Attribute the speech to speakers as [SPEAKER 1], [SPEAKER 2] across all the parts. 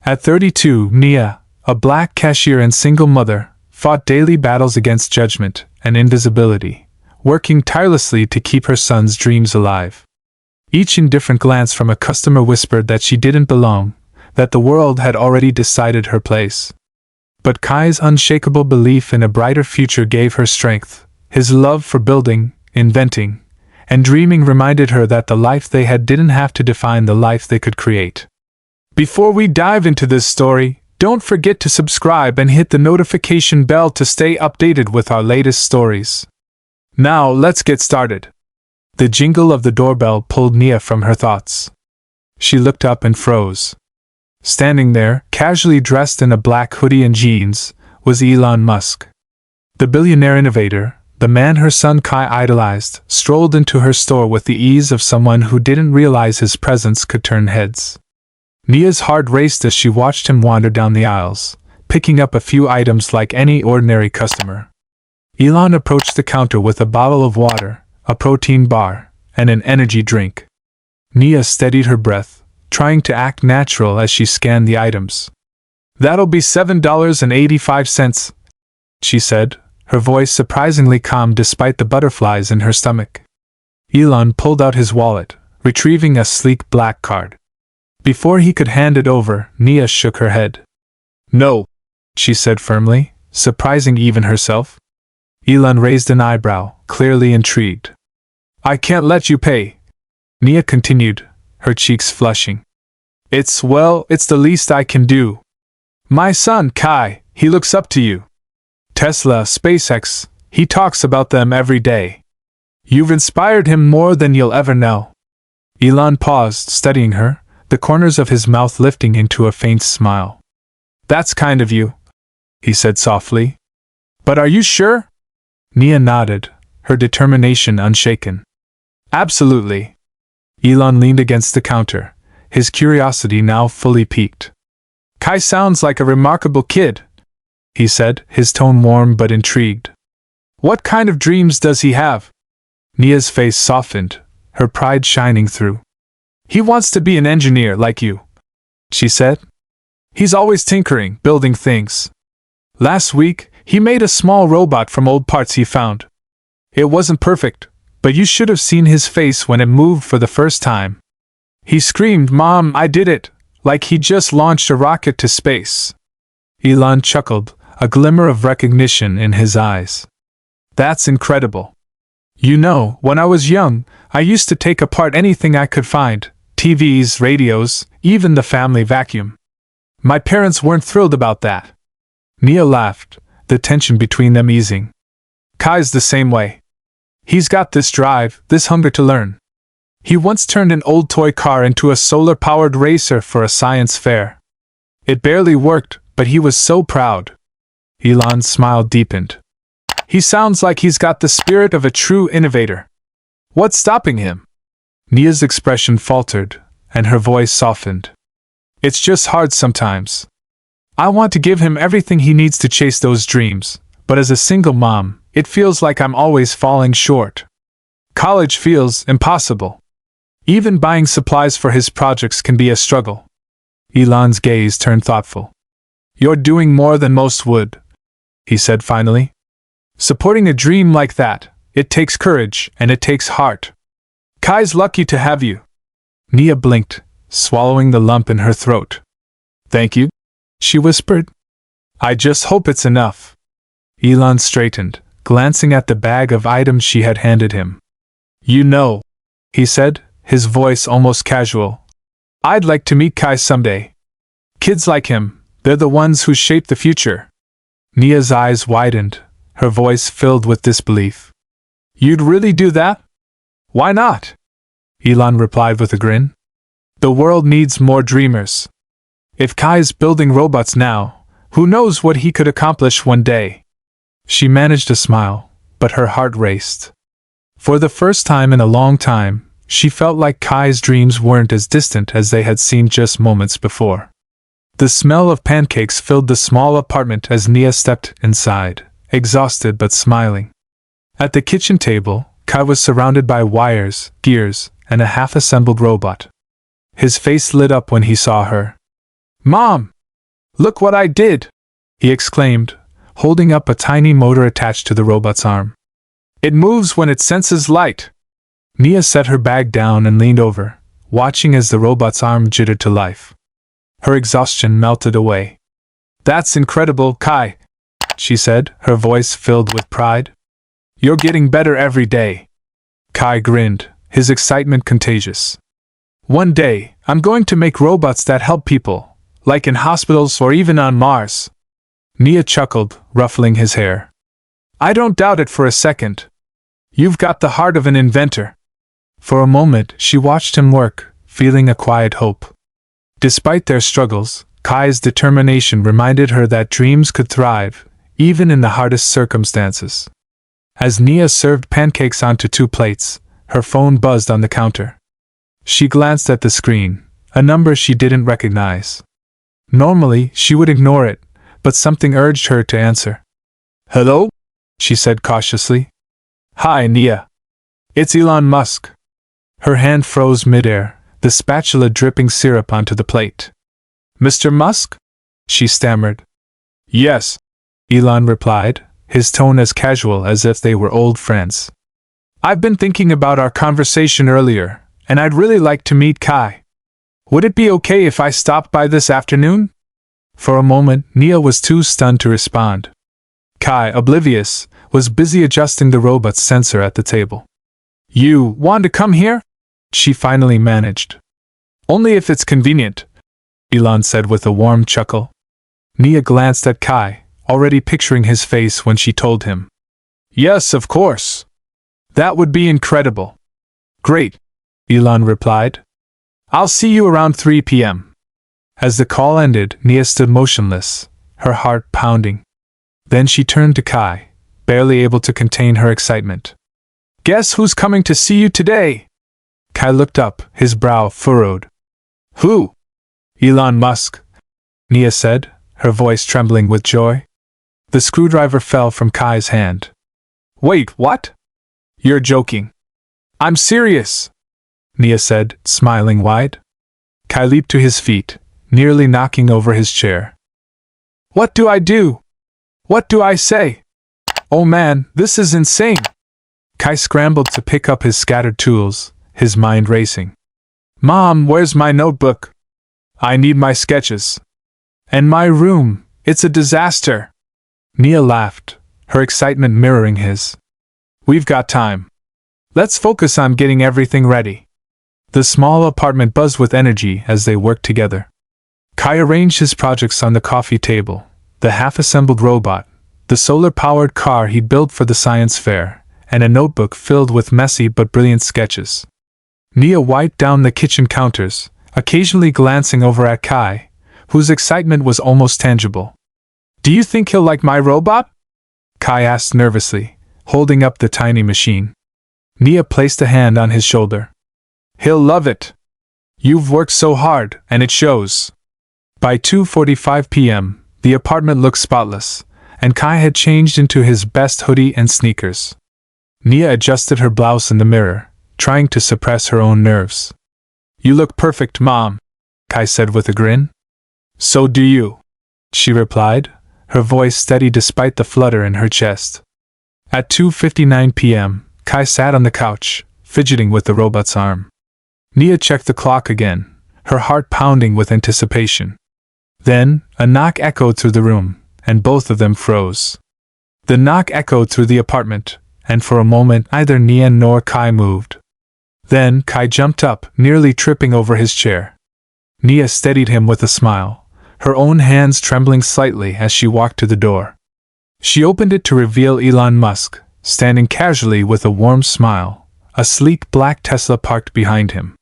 [SPEAKER 1] At 32, Nia, a black cashier and single mother, fought daily battles against judgment and invisibility, working tirelessly to keep her son's dreams alive. Each indifferent glance from a customer whispered that she didn't belong, that the world had already decided her place. But Kai's unshakable belief in a brighter future gave her strength. His love for building, inventing, and dreaming reminded her that the life they had didn't have to define the life they could create. Before we dive into this story, don't forget to subscribe and hit the notification bell to stay updated with our latest stories. Now, let's get started. The jingle of the doorbell pulled Nia from her thoughts. She looked up and froze. Standing there, casually dressed in a black hoodie and jeans, was Elon Musk. The billionaire innovator, the man her son Kai idolized, strolled into her store with the ease of someone who didn't realize his presence could turn heads. Nia's heart raced as she watched him wander down the aisles, picking up a few items like any ordinary customer. Elon approached the counter with a bottle of water, a protein bar, and an energy drink. Nia steadied her breath, trying to act natural as she scanned the items. "That'll be $7.85, she said, her voice surprisingly calm despite the butterflies in her stomach. Elon pulled out his wallet, retrieving a sleek black card. Before he could hand it over, Nia shook her head. "No," she said firmly, surprising even herself. Elon raised an eyebrow, clearly intrigued. "I can't let you pay," Nia continued, her cheeks flushing. It's the least I can do. My son, Kai, he looks up to you. Tesla, SpaceX, he talks about them every day. You've inspired him more than you'll ever know." Elon paused, studying her, the corners of his mouth lifting into a faint smile. "That's kind of you," he said softly. "But are you sure?" Nia nodded, her determination unshaken. "Absolutely." Elon leaned against the counter, his curiosity now fully piqued. "Kai sounds like a remarkable kid," he said, his tone warm but intrigued. "What kind of dreams does he have?" Nia's face softened, her pride shining through. "He wants to be an engineer like you," she said. "He's always tinkering, building things. Last week, he made a small robot from old parts he found. It wasn't perfect, but you should have seen his face when it moved for the first time. He screamed, 'Mom, I did it!' like he just launched a rocket to space." Elon chuckled, a glimmer of recognition in his eyes. "That's incredible. You know, when I was young, I used to take apart anything I could find, TVs, radios, even the family vacuum. My parents weren't thrilled about that." Nia laughed, the tension between them easing. "Kai's the same way. He's got this drive, this hunger to learn. He once turned an old toy car into a solar-powered racer for a science fair. It barely worked, but he was so proud." Elon's smile deepened. "He sounds like he's got the spirit of a true innovator. What's stopping him?" Nia's expression faltered, and her voice softened. "It's just hard sometimes. I want to give him everything he needs to chase those dreams, but as a single mom, it feels like I'm always falling short. College feels impossible. Even buying supplies for his projects can be a struggle." Elon's gaze turned thoughtful. "You're doing more than most would," he said finally. "Supporting a dream like that, it takes courage and it takes heart. Kai's lucky to have you." Nia blinked, swallowing the lump in her throat. "Thank you," she whispered. "I just hope it's enough." Elon straightened, glancing at the bag of items she had handed him. "You know," he said, his voice almost casual, "I'd like to meet Kai someday. Kids like him, they're the ones who shape the future." Nia's eyes widened, her voice filled with disbelief. "You'd really do that?" "Why not?" Elon replied with a grin. "The world needs more dreamers. If Kai's building robots now, who knows what he could accomplish one day?" She managed a smile, but her heart raced. For the first time in a long time, she felt like Kai's dreams weren't as distant as they had seemed just moments before. The smell of pancakes filled the small apartment as Nia stepped inside, exhausted but smiling. At the kitchen table, Kai was surrounded by wires, gears, and a half-assembled robot. His face lit up when he saw her. "Mom!" Look what I did! He exclaimed, holding up a tiny motor attached to the robot's arm. It moves when it senses light. Nia set her bag down and leaned over, watching as the robot's arm jittered to life. Her exhaustion melted away. That's incredible, Kai, she said, her voice filled with pride. You're getting better every day. Kai grinned, his excitement contagious. One day, I'm going to make robots that help people, like in hospitals or even on Mars. Nia chuckled, ruffling his hair. I don't doubt it for a second. You've got the heart of an inventor. For a moment, she watched him work, feeling a quiet hope. Despite their struggles, Kai's determination reminded her that dreams could thrive, even in the hardest circumstances. As Nia served pancakes onto 2 plates, her phone buzzed on the counter. She glanced at the screen, a number she didn't recognize. Normally, she would ignore it, but something urged her to answer. Hello? She said cautiously. Hi, Nia. It's Elon Musk. Her hand froze midair, the spatula dripping syrup onto the plate. Mr. Musk? She stammered. Yes, Elon replied, his tone as casual as if they were old friends. I've been thinking about our conversation earlier, and I'd really like to meet Kai. Would it be okay if I stopped by this afternoon? For a moment, Nia was too stunned to respond. Kai, oblivious, was busy adjusting the robot's sensor at the table. You want to come here? She finally managed. Only if it's convenient, Elon said with a warm chuckle. Nia glanced at Kai, already picturing his face when she told him. Yes, of course. That would be incredible. Great, Elon replied. I'll see you around 3 p.m. As the call ended, Nia stood motionless, her heart pounding. Then she turned to Kai, barely able to contain her excitement. Guess who's coming to see you today? Kai looked up, his brow furrowed. Who? Elon Musk, Nia said, her voice trembling with joy. The screwdriver fell from Kai's hand. Wait, what? You're joking. I'm serious, Nia said, smiling wide. Kai leaped to his feet, nearly knocking over his chair. What do I do? What do I say? Oh man, this is insane. Kai scrambled to pick up his scattered tools, his mind racing. Mom, where's my notebook? I need my sketches. And my room, it's a disaster. Nia laughed, her excitement mirroring his. We've got time. Let's focus on getting everything ready. The small apartment buzzed with energy as they worked together. Kai arranged his projects on the coffee table, the half-assembled robot, the solar-powered car he'd built for the science fair, and a notebook filled with messy but brilliant sketches. Nia wiped down the kitchen counters, occasionally glancing over at Kai, whose excitement was almost tangible. Do you think he'll like my robot? Kai asked nervously, holding up the tiny machine. Nia placed a hand on his shoulder. He'll love it. You've worked so hard, and it shows. By 2:45 p.m., the apartment looked spotless, and Kai had changed into his best hoodie and sneakers. Nia adjusted her blouse in the mirror, trying to suppress her own nerves. You look perfect, Mom, Kai said with a grin. So do you, she replied, her voice steady despite the flutter in her chest. At 2:59 p.m., Kai sat on the couch, fidgeting with the robot's arm. Nia checked the clock again, her heart pounding with anticipation. Then, a knock echoed through the room, and both of them froze. The knock echoed through the apartment, and for a moment neither Nia nor Kai moved. Then Kai jumped up, nearly tripping over his chair. Nia steadied him with a smile, her own hands trembling slightly as she walked to the door. She opened it to reveal Elon Musk, standing casually with a warm smile, a sleek black Tesla parked behind him.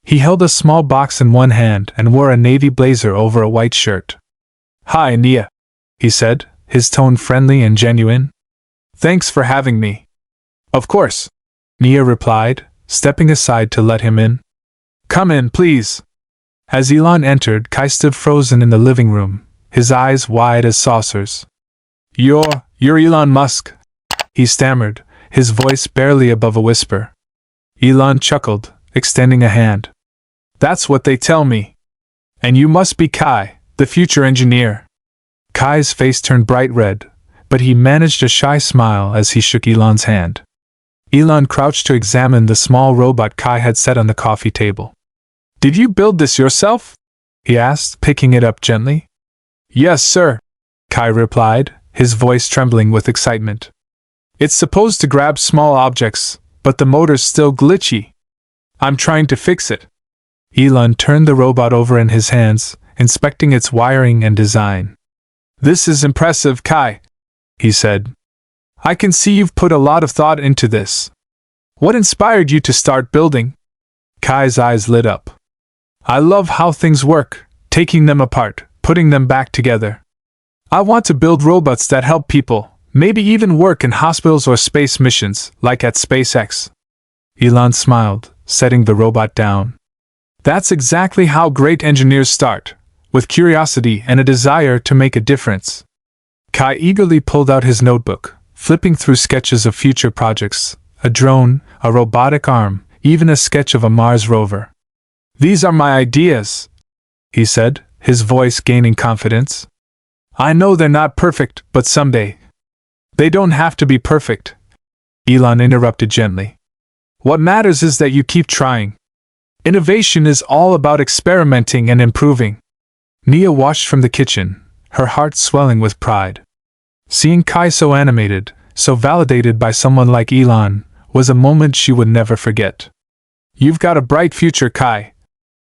[SPEAKER 1] He held a small box in one hand and wore a navy blazer over a white shirt. Hi, Nia, he said, his tone friendly and genuine. Thanks for having me. Of course, Nia replied, stepping aside to let him in. Come in, please. As Elon entered, Kai stood frozen in the living room, his eyes wide as saucers. You're Elon Musk, he stammered, his voice barely above a whisper. Elon chuckled, extending a hand. That's what they tell me. And you must be Kai, the future engineer. Kai's face turned bright red, but he managed a shy smile as he shook Elon's hand. Elon crouched to examine the small robot Kai had set on the coffee table. Did you build this yourself? He asked, picking it up gently. Yes, sir, Kai replied, his voice trembling with excitement. It's supposed to grab small objects, but the motor's still glitchy. I'm trying to fix it. Elon turned the robot over in his hands, inspecting its wiring and design. This is impressive, Kai, he said. I can see you've put a lot of thought into this. What inspired you to start building? Kai's eyes lit up. I love how things work, taking them apart, putting them back together. I want to build robots that help people, maybe even work in hospitals or space missions, like at SpaceX. Elon smiled, setting the robot down. That's exactly how great engineers start, with curiosity and a desire to make a difference. Kai eagerly pulled out his notebook, flipping through sketches of future projects, a drone, a robotic arm, even a sketch of a Mars rover. These are my ideas, he said, his voice gaining confidence. I know they're not perfect, but someday. They don't have to be perfect, Elon interrupted gently. What matters is that you keep trying. Innovation is all about experimenting and improving. Nia watched from the kitchen, her heart swelling with pride. Seeing Kai so animated, so validated by someone like Elon, was a moment she would never forget. You've got a bright future, Kai,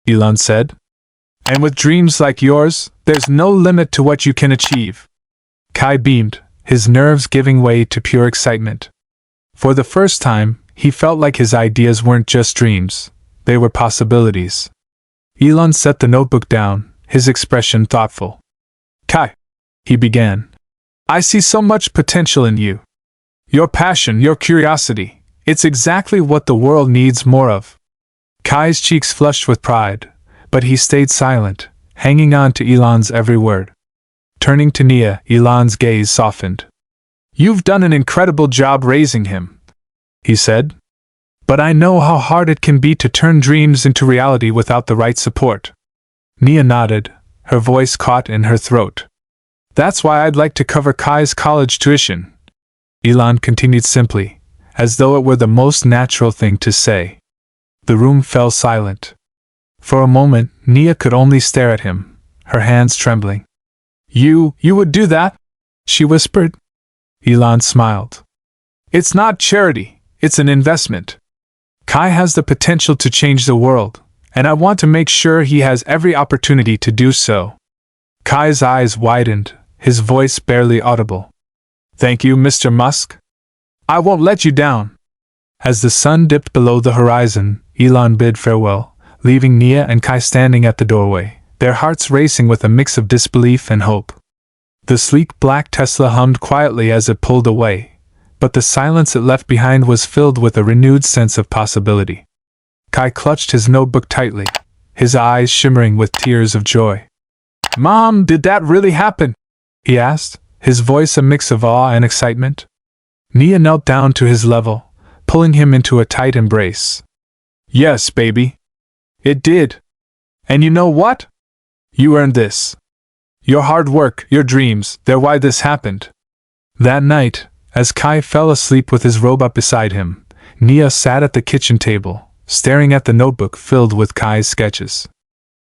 [SPEAKER 1] Elon said. And with dreams like yours, there's no limit to what you can achieve. Kai beamed, his nerves giving way to pure excitement. For the first time, he felt like his ideas weren't just dreams, they were possibilities. Elon set the notebook down, his expression thoughtful. Kai, he began. I see so much potential in you. Your passion, your curiosity, it's exactly what the world needs more of. Kai's cheeks flushed with pride, but he stayed silent, hanging on to Elon's every word. Turning to Nia, Elon's gaze softened. You've done an incredible job raising him, he said. But I know how hard it can be to turn dreams into reality without the right support. Nia nodded, her voice caught in her throat. That's why I'd like to cover Kai's college tuition, Elon continued simply, as though it were the most natural thing to say. The room fell silent. For a moment, Nia could only stare at him, her hands trembling. You would do that? She whispered. Elon smiled. It's not charity, it's an investment. Kai has the potential to change the world, and I want to make sure he has every opportunity to do so. Kai's eyes widened, his voice barely audible. Thank you, Mr. Musk. I won't let you down. As the sun dipped below the horizon, Elon bid farewell, leaving Nia and Kai standing at the doorway, their hearts racing with a mix of disbelief and hope. The sleek black Tesla hummed quietly as it pulled away, but the silence it left behind was filled with a renewed sense of possibility. Kai clutched his notebook tightly, his eyes shimmering with tears of joy. Mom, did that really happen? He asked, his voice a mix of awe and excitement. Nia knelt down to his level, pulling him into a tight embrace. Yes, baby. It did. And you know what? You earned this. Your hard work, your dreams, they're why this happened. That night, as Kai fell asleep with his robot beside him, Nia sat at the kitchen table, staring at the notebook filled with Kai's sketches.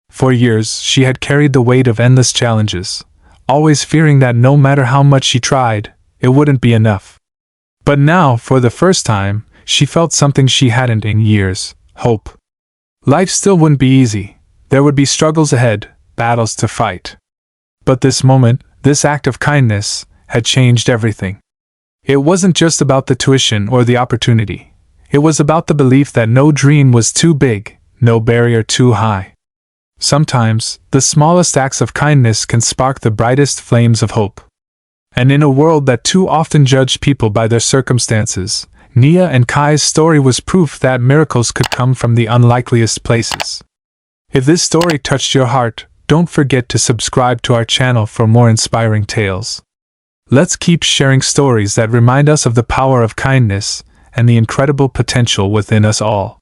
[SPEAKER 1] For years, she had carried the weight of endless challenges, always fearing that no matter how much she tried, it wouldn't be enough. But now, for the first time, she felt something she hadn't in years: hope. Life still wouldn't be easy. There would be struggles ahead, battles to fight. But this moment, this act of kindness, had changed everything. It wasn't just about the tuition or the opportunity. It was about the belief that no dream was too big, no barrier too high. Sometimes, the smallest acts of kindness can spark the brightest flames of hope. And in a world that too often judged people by their circumstances, Nia and Kai's story was proof that miracles could come from the unlikeliest places. If this story touched your heart, don't forget to subscribe to our channel for more inspiring tales. Let's keep sharing stories that remind us of the power of kindness and the incredible potential within us all.